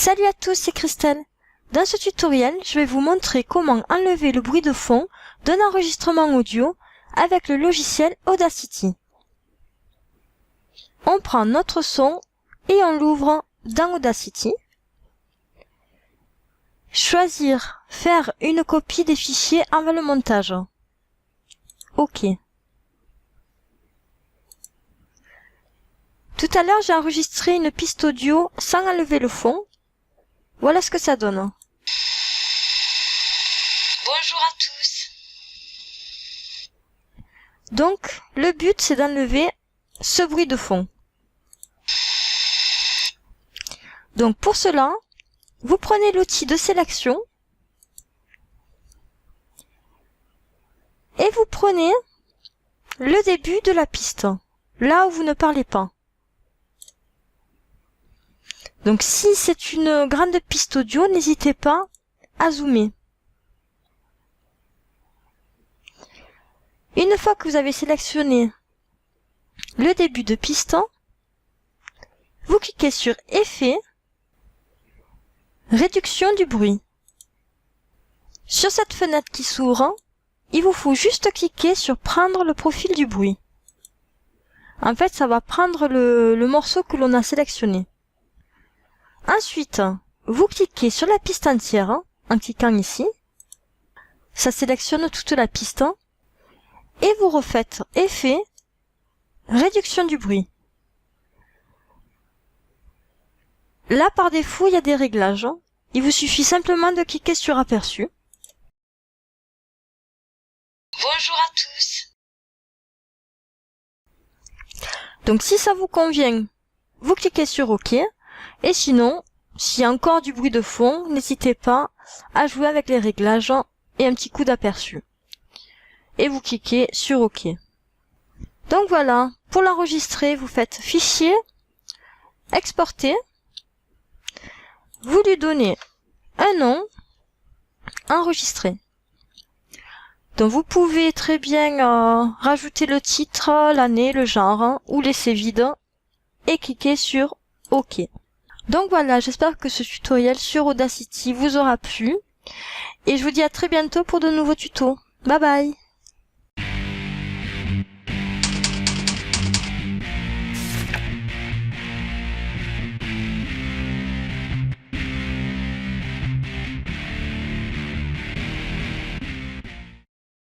Salut à tous, c'est Christelle. Dans ce tutoriel, je vais vous montrer comment enlever le bruit de fond d'un enregistrement audio avec le logiciel Audacity. On prend notre son et on l'ouvre dans Audacity. Choisir « Faire une copie des fichiers avant le montage ». OK. Tout à l'heure, j'ai enregistré une piste audio sans enlever le fond. Voilà ce que ça donne. Bonjour à tous. Donc, le but, c'est d'enlever ce bruit de fond. Donc, pour cela, vous prenez l'outil de sélection et vous prenez le début de la piste, là où vous ne parlez pas. Donc, si c'est une grande piste audio, n'hésitez pas à zoomer. Une fois que vous avez sélectionné le début de piste, vous cliquez sur Effet, Réduction du bruit. Sur cette fenêtre qui s'ouvre, il vous faut juste cliquer sur Prendre le profil du bruit. En fait, ça va prendre le morceau que l'on a sélectionné. Ensuite, vous cliquez sur la piste entière, en cliquant ici. Ça sélectionne toute la piste. Et vous refaites Effet, Réduction du bruit. Là, par défaut, il y a des réglages. Il vous suffit simplement de cliquer sur Aperçu. Bonjour à tous. Donc, si ça vous convient, vous cliquez sur OK. Et sinon, s'il y a encore du bruit de fond, n'hésitez pas à jouer avec les réglages et un petit coup d'aperçu. Et vous cliquez sur OK. Donc voilà, pour l'enregistrer, vous faites Fichier, Exporter. Vous lui donnez un nom, Enregistrer. Donc vous pouvez très bien rajouter le titre, l'année, le genre, ou laisser vide, et cliquer sur OK. Donc voilà, j'espère que ce tutoriel sur Audacity vous aura plu, et je vous dis à très bientôt pour de nouveaux tutos. Bye bye!